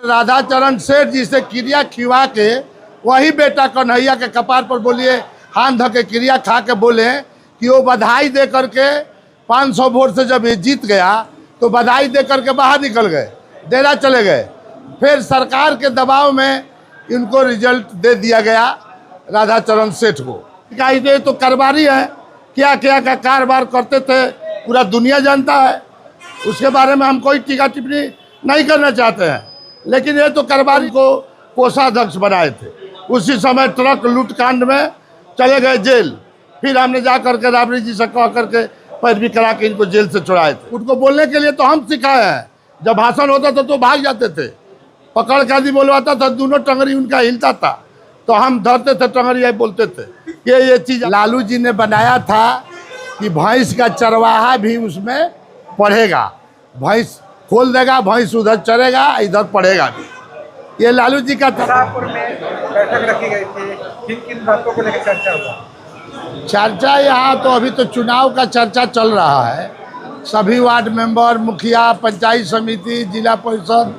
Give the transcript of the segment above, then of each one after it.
राधाचरण सेठ जी से क्रिया खिवा के वही बेटा कन्हैया के कपार पर बोलिए हाथ धके क्रिया खा के बोले कि वो बधाई दे करके 500 वोट से जब ये जीत गया तो बधाई दे करके बाहर निकल गए, डेरा चले गए। फिर सरकार के दबाव में इनको रिजल्ट दे दिया गया राधाचरण सेठ को। ये तो कारोबारी है, क्या क्या का कारोबार करते थे पूरा दुनिया जानता है, उसके बारे में हम कोई टीका टिप्पणी नहीं करना चाहते हैं। लेकिन ये तो कारोबारी को कोषाध्यक्ष बनाए थे, उसी समय ट्रक लूटकांड में चले गए जेल। फिर हमने जा करके राबड़ी जी से कह करके पैरवी करा के इनको जेल से छुड़ाए थे। उनको बोलने के लिए तो हम सिखाए हैं, जब भाषण होता था तो भाग जाते थे, पकड़ के आदि बोलवाता था, दोनों टंगरी उनका हिलता था तो हम धरते थे टंगरी, यही बोलते थे कि ये चीज़ लालू जी ने बनाया था कि भैंस का चरवाहा भी उसमें पढ़ेगा, भैंस खोल देगा, भैंस उधर चरेगा इधर पढ़ेगा भी, ये लालू जी का था। शाहपुर में बैठक रखी गई थी, किन किन बातों को लेकर चर्चा हुआ? चर्चा यहाँ तो अभी तो चुनाव का चर्चा चल रहा है। सभी वार्ड मेंबर, मुखिया, पंचायत समिति, जिला परिषद,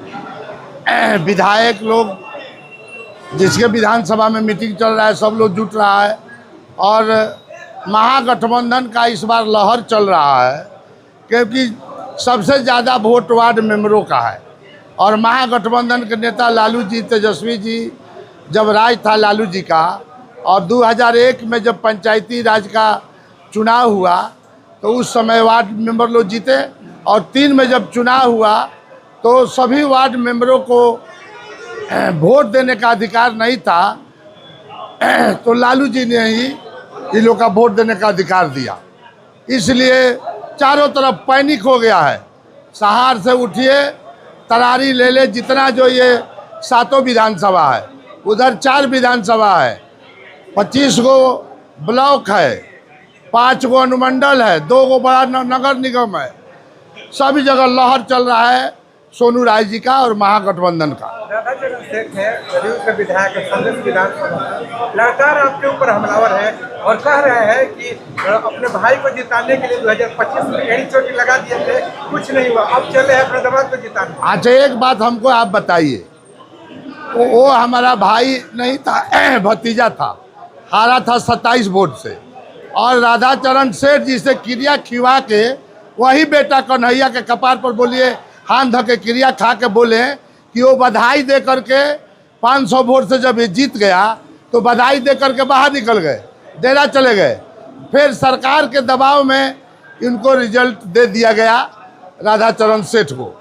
विधायक लोग, जिसके विधानसभा में मीटिंग चल रहा है, सब लोग जुट रहा है। और महागठबंधन का इस बार लहर चल रहा है क्योंकि सबसे ज़्यादा वोट वार्ड मेंबरों का है। और महागठबंधन के नेता लालू जी, तेजस्वी जी, जब राज था लालू जी का, और 2001 में जब पंचायती राज का चुनाव हुआ तो उस समय वार्ड मेंबर लोग जीते, और 3 में जब चुनाव हुआ तो सभी वार्ड मेंबरों को वोट देने का अधिकार नहीं था, तो लालू जी ने ही इन लोग का वोट देने का अधिकार दिया। इसलिए चारों तरफ पैनिक हो गया है। सहार से उठिए, तरारी ले ले, जितना जो ये 7 विधानसभा है, उधर 4 विधानसभा है, 25 गो ब्लॉक है, 5 गो अनुमंडल है, 2 गो बड़ा नगर निगम है, सभी जगह लहर चल रहा है सोनू राय जी का और महागठबंधन का। राधाचरण सेठ है, जदयू के विधायक, संसद विधानसभा लगातार आपके ऊपर हमलावर है और कह रहे हैं कि अपने भाई को जिताने के लिए 2025 में एड़ी चोटी लगा दिए थे, कुछ नहीं हुआ, अब चले हैं अपने दमाद को जिताने। अच्छा, एक बात हमको आप बताइए, वो हमारा भाई नहीं था, भतीजा था, हारा था 27 वोट से, और राधाचरण सेठ जी से क्रिया खिवा के वही बेटा कन्हैया के कपार पर बोलिए हाथ धके क्रिया खा के बोले कि वो बधाई दे करके 500 वोट से जब ये जीत गया तो बधाई दे करके बाहर निकल गए, डेरा चले गए। फिर सरकार के दबाव में इनको रिजल्ट दे दिया गया राधाचरण सेठ को,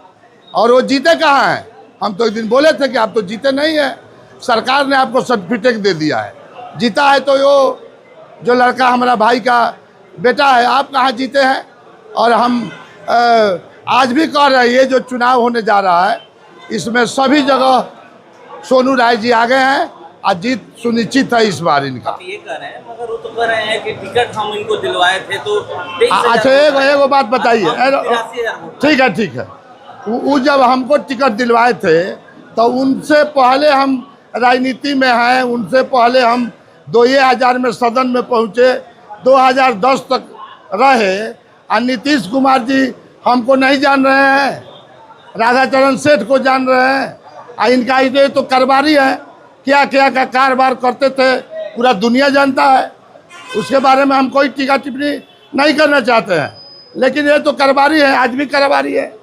और वो जीते कहाँ हैं? हम तो एक दिन बोले थे कि आप तो जीते नहीं हैं, सरकार ने आपको सर्टिफिकेट दे दिया है। जीता है तो वो जो लड़का हमारा भाई का बेटा है, आप कहाँ जीते हैं? और हम आज भी कह रहे हैं, ये जो चुनाव होने जा रहा है इसमें सभी जगह सोनू राय जी आ गए हैं और जीत सुनिश्चित है इस बार इनका। आप ये कह रहे हैं, मगर वो तो कह रहे हैं कि टिकट हम इनको दिलवाए थे तो। अच्छा, एक बात बताइए, ठीक है, वो जब हमको टिकट दिलवाए थे तो उनसे पहले हम राजनीति में हैं, उनसे पहले हम 2000 में सदन में पहुँचे, 2010 तक रहे। और नीतीश कुमार जी हमको नहीं जान रहे हैं, राधाचरण सेठ को जान रहे हैं। और इनका ये तो कारोबारी है, क्या क्या का कारोबार करते थे पूरा दुनिया जानता है, उसके बारे में हम कोई टीका टिप्पणी नहीं करना चाहते हैं। लेकिन ये तो कारोबारी है, आज भी कारोबारी है,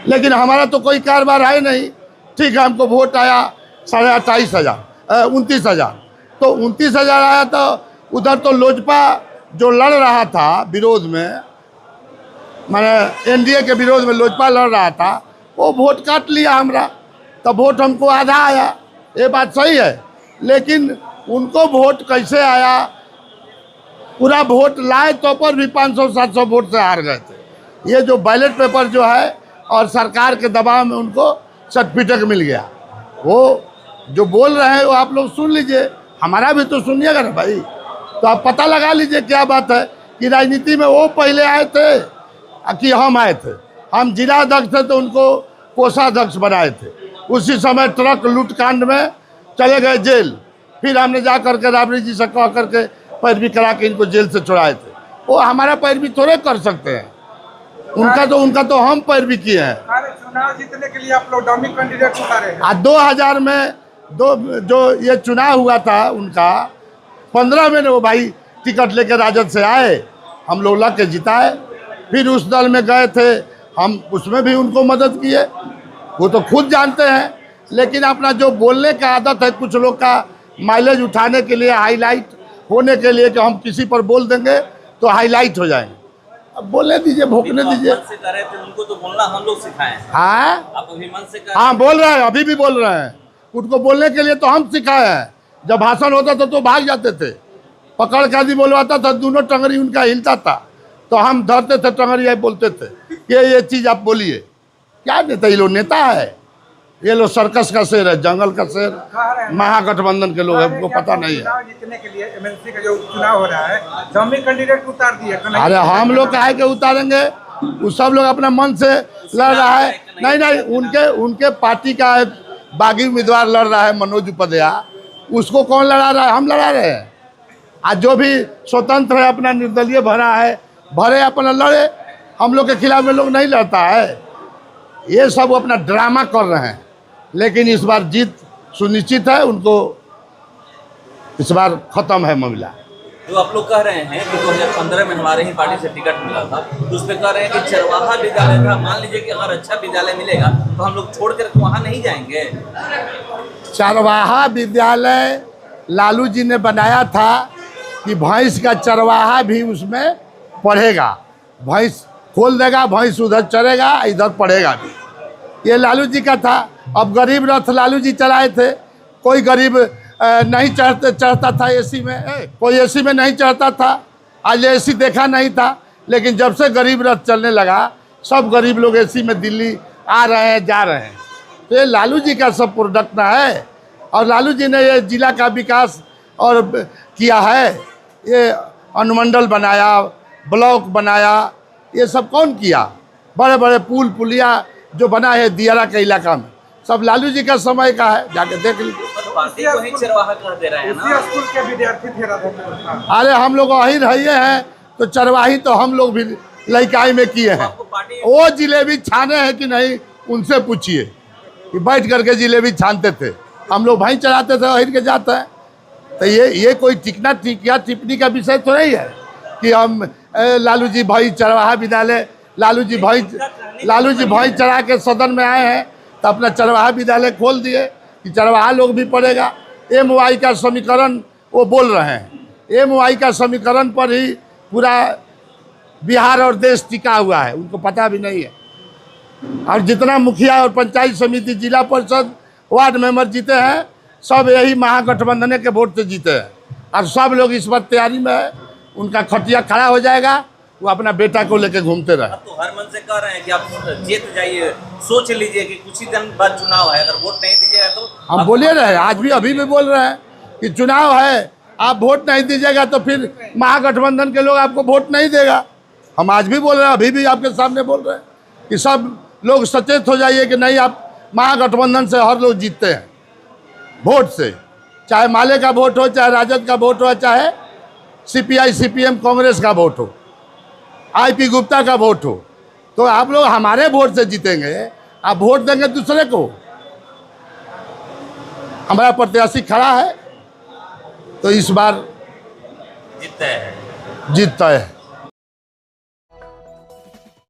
लेकिन हमारा तो कोई कारोबार है नहीं। ठीक है, हमको वोट आया 29,000, तो 29,000 आया तो उधर तो लोजपा जो लड़ रहा था विरोध में, मैंने एनडीए के विरोध में लोजपा लड़ रहा था, वो वोट काट लिया हमरा, तो वोट हमको आधा आया, ये बात सही है। लेकिन उनको वोट कैसे आया? पूरा वोट लाए तो पर भी 500-700 वोट से हार गए थे। ये जो बैलेट पेपर जो है और सरकार के दबाव में उनको सर्टिफिकेट मिल गया। वो जो बोल रहे हैं वो आप लोग सुन लीजिए, हमारा भी तो सुनिएगा ना भाई, तो आप पता लगा लीजिए क्या बात है कि राजनीति में वो पहले आए थे कि हम आए थे। हम जिला अध्यक्ष थे तो उनको कोषाध्यक्ष बनाए थे, उसी समय ट्रक लूटकांड में चले गए जेल। फिर हमने जा करके राबड़ी जी से कह करके पैरवी करा के इनको जेल से छुड़ाए थे। वो हमारा पैरवी थोड़े कर सकते हैं, उनका तो हम पैरवी किए हैं। चुनाव जीतने के लिए आप लोग डमी कैंडिडेट उतारे हैं। 2000 में जो ये चुनाव हुआ था उनका 15 में वो भाई टिकट लेकर राजद से आए, हम लोग लग के जिताए। फिर उस दल में गए थे हम, उसमें भी उनको मदद किए, वो तो खुद जानते हैं। लेकिन अपना जो बोलने का आदत है कुछ लोग का, माइलेज उठाने के लिए, हाईलाइट होने के लिए कि हम किसी पर बोल देंगे तो हाईलाइट हो जाएंगे। अब बोलने दीजिए, भोंकने दीजिए। मन से कर रहे थे, उनको तो बोलना हम लोग सिखाए हैं। हाँ, आप अभी मन से कर हाँ बोल रहे हैं, अभी भी बोल रहे हैं। उनको बोलने के लिए तो हम सिखाए हैं। जब भाषण होता था तो भाग जाते थे, पकड़ के आदि बोलवाता था, दोनों टंगरी उनका हिलता था तो हम धरते थे टंगरी, बोलते थे कि ये चीज़ आप बोलिए। क्या नेता, ये लोग नेता है, ये लोग सर्कस का शेर है, जंगल का शेर, महागठबंधन के लोग हैं, उनको पता नहीं है। चुनाव जीतने के लिए एमएलसी का जो चुनाव हो रहा है, डमी कैंडिडेट उतार दिए। अरे हम लोग काहे के उतारेंगे, वो सब लोग अपने मन से लड़ रहा है। नहीं, उनके पार्टी का एक बागी उम्मीदवार लड़ रहा है, मनोज उपाध्याय, उसको कौन लड़ा रहा है, हम लड़ा रहे हैं। आज जो भी स्वतंत्र है, अपना निर्दलीय भरे अपना लड़े, हम लोग के खिलाफ में लोग नहीं लड़ता है। ये सब अपना ड्रामा कर रहे हैं, लेकिन इस बार जीत सुनिश्चित है, उनको इस बार खत्म है मामला। जो आप लोग कह रहे हैं कि 2015 में हमारे ही पार्टी से टिकट मिला था, तो उस पर कह रहे हैं कि चरवाहा विद्यालय था, मान लीजिए कि अगर अच्छा विद्यालय मिलेगा तो हम लोग छोड़ कर वहाँ नहीं जाएंगे। चरवाहा विद्यालय लालू जी ने बनाया था कि भैंस का चरवाहा भी उसमें पढ़ेगा, भैंस खोल देगा, भैंस उधर चरेगा, इधर पढ़ेगा भी। ये लालू जी का था। अब गरीब रथ लालू जी चलाए थे, कोई गरीब नहीं चढ़ता था एसी में, कोई एसी में नहीं चढ़ता था, आज एसी देखा नहीं था। लेकिन जब से गरीब रथ चलने लगा, सब गरीब लोग एसी में दिल्ली आ रहे हैं, जा रहे हैं। तो ये लालू जी का सब प्रोडक्ट ना है। और लालू जी ने ये जिला का विकास और किया है, ये अनुमंडल बनाया, ब्लॉक बनाया, ये सब कौन किया? बड़े बड़े पुल पुलिया जो बना है दियारा के इलाका में, सब लालू जी का समय का है, जाके देख लीजिए। पार्टी को ही चरवाहा कह दे रहे हैं ना। उसी स्कूल के विद्यार्थी थे राधा। अरे हम लोग वहीं रहिए हैं तो चरवाही तो हम लोग भी लइकाई में किए हैं। वो जिलेबी छाने हैं कि नहीं, उनसे पूछिए कि बैठ करके जिलेबी छानते थे, हम लोग भाई चलाते थे, वहीं के जाते हैं। तो ये कोई टिप्पणी का विषय तो नहीं है कि हम लालू जी भाई चरवाहा विद्यालय, लालू जी भाई चढ़ा के सदन में आए हैं तो अपना चरवाहा विद्यालय खोल दिए कि चरवाहा लोग भी पढ़ेगा। MY का समीकरण वो बोल रहे हैं, MY का समीकरण पर ही पूरा बिहार और देश टिका हुआ है, उनको पता भी नहीं है। और जितना मुखिया और पंचायत समिति, जिला परिषद, वार्ड मेंबर जीते हैं, सब यही महागठबंधन के वोट से जीते हैं। और सब लोग इस बार तैयारी में है, उनका खटिया खड़ा हो जाएगा, वो अपना बेटा को लेके घूमते रहे। अब तो हर मन से कह रहे हैं कि आप जीत जाइए, सोच लीजिए कि कुछ ही दिन बाद चुनाव है, अगर वोट नहीं दीजिएगा तो हम बोले रहे, आज भी अभी भी बोल रहे हैं कि चुनाव है, आप वोट नहीं दीजिएगा तो फिर महागठबंधन के लोग आपको वोट नहीं देगा। हम आज भी बोल रहे हैं, अभी भी आपके सामने बोल रहे हैं कि सब लोग सचेत हो जाइए कि नहीं, आप महागठबंधन से हर लोग जीतते हैं वोट से, चाहे माले का वोट हो, चाहे राजद का वोट हो, चाहे CPI CPM कांग्रेस का वोट हो, IP गुप्ता का वोट हो। तो आप लोग हमारे वोट से जीतेंगे, आप वोट देंगे दूसरे को। हमारा प्रत्याशी खड़ा है तो इस बार जीतता है। जीतता है।